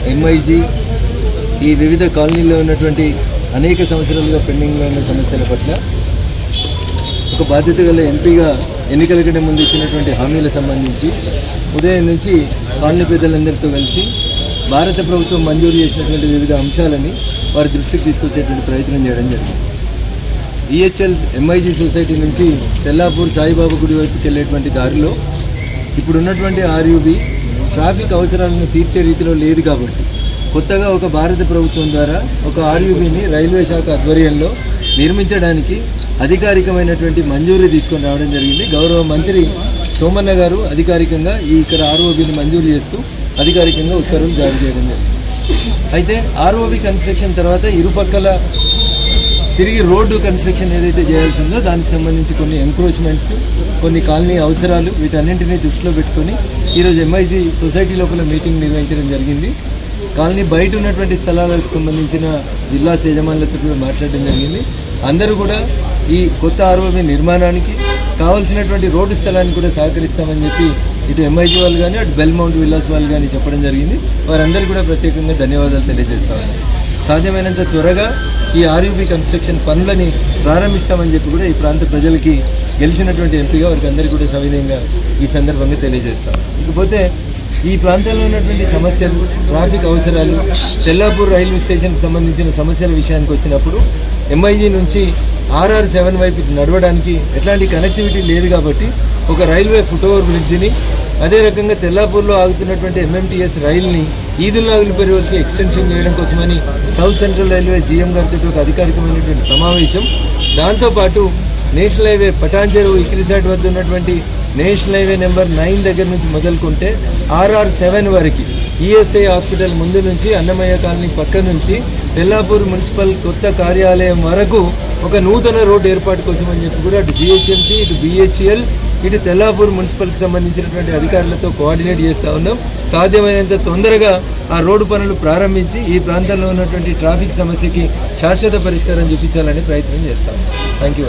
MIG ఈ వివిధ కాలనీల్లో ఉన్నటువంటి అనేక సంవత్సరాలుగా పెండింగ్లో ఉన్న సమస్యల పట్ల ఒక బాధ్యత గల ఎంపీగా ఎన్నికల కంటే ముందు ఇచ్చినటువంటి హామీలకు సంబంధించి ఉదయం నుంచి కాలనీ పెద్దలందరితో కలిసి భారత ప్రభుత్వం మంజూరు చేసినటువంటి వివిధ అంశాలని వారి దృష్టికి తీసుకొచ్చేటువంటి ప్రయత్నం చేయడం జరిగింది. ఈహెచ్ఎల్ ఎంఐజీ సొసైటీ నుంచి తెల్లాపూర్ సాయిబాబా గుడి వైపుకి వెళ్ళేటువంటి దారిలో ఇప్పుడు ఉన్నటువంటి ఆర్యూబీ ట్రాఫిక్ అవసరాలను తీర్చే రీతిలో లేదు కాబట్టి కొత్తగా ఒక భారత ప్రభుత్వం ద్వారా ఒక ఆర్యూబీని రైల్వే శాఖ ఆధ్వర్యంలో నిర్మించడానికి అధికారికమైనటువంటి మంజూరీ తీసుకొని రావడం జరిగింది. గౌరవ మంత్రి సోమన్న గారు అధికారికంగా ఇక్కడ ఆర్ఓబీని మంజూరు చేస్తూ అధికారికంగా ఉత్తర్వులు జారీ చేయడం జరిగింది. అయితే ఆర్ఓబీ కన్స్ట్రక్షన్ తర్వాత ఇరుపక్కల తిరిగి రోడ్డు కన్స్ట్రక్షన్ ఏదైతే చేయాల్సి ఉందో దానికి సంబంధించి కొన్ని ఎంక్రోచ్మెంట్స్, కొన్ని కాలనీ అవసరాలు వీటన్నింటినీ దృష్టిలో పెట్టుకొని ఈరోజు ఎంఐజీ సొసైటీ లోపల మీటింగ్ నిర్వహించడం జరిగింది. కాలనీ బయట ఉన్నటువంటి స్థలాలకు సంబంధించిన విల్లాస్ యజమానులతో కూడా మాట్లాడడం జరిగింది. అందరూ కూడా ఈ కొత్త ఆర్ఓబీ నిర్మాణానికి కావాల్సినటువంటి రోడ్డు స్థలాన్ని కూడా సహకరిస్తామని చెప్పి ఇటు ఎంఐజీ వాళ్ళు కానీ అటు బెల్మౌంట్ విల్లాస్ వాళ్ళు కానీ చెప్పడం జరిగింది. వారందరూ కూడా ప్రత్యేకంగా ధన్యవాదాలు తెలియజేస్తామని, సాధ్యమైనంత త్వరగా ఈ ఆర్యూబీ కన్స్ట్రక్షన్ పనులని ప్రారంభిస్తామని చెప్పి కూడా ఈ ప్రాంత ప్రజలకి గెలిచినటువంటి ఎంపీగా వారికి అందరికీ కూడా సవినయంగా ఈ సందర్భంగా తెలియజేస్తాం. ఇకపోతే ఈ ప్రాంతంలో ఉన్నటువంటి సమస్యలు, ట్రాఫిక్ అవసరాలు, తెల్లాపూర్ రైల్వే స్టేషన్కి సంబంధించిన సమస్యల విషయానికి వచ్చినప్పుడు ఎంఐజీ నుంచి RR7 వైపు నడవడానికి ఎట్లాంటి కనెక్టివిటీ లేదు కాబట్టి ఒక రైల్వే ఫుట్ఓవర్ బ్రిడ్జిని, అదే రకంగా తెల్లాపూర్లో ఆగుతున్నటువంటి MMTS రైల్ని ఈదుల్లాగులపల్లి వరకు ఎక్స్టెన్షన్ చేయడం కోసమని సౌత్ సెంట్రల్ రైల్వే GM గారితో ఒక అధికారికమైనటువంటి సమావేశం, దాంతోపాటు నేషనల్ హైవే పటాన్చెరు ఇక్రిసాట్ వద్ద ఉన్నటువంటి నేషనల్ హైవే నెంబర్ 9 దగ్గర నుంచి మొదలుకుంటే RR7 వరకు ESI హాస్పిటల్ ముందు నుంచి అన్నమయ్య కాలనీ పక్క నుంచి తెల్లాపూర్ మున్సిపల్ కొత్త కార్యాలయం వరకు ఒక నూతన రోడ్డు ఏర్పాటు కోసం అని చెప్పి కూడా అటు GHMC, ఇటు BHEL, ఇటు తెల్లాపూర్ మున్సిపల్కి సంబంధించినటువంటి అధికారులతో కోఆర్డినేట్ చేస్తూ ఉన్నాం. సాధ్యమైనంత తొందరగా ఆ రోడ్డు పనులు ప్రారంభించి ఈ ప్రాంతంలో ఉన్నటువంటి ట్రాఫిక్ సమస్యకి శాశ్వత పరిష్కారం చూపించాలని ప్రయత్నం చేస్తాం. Thank you.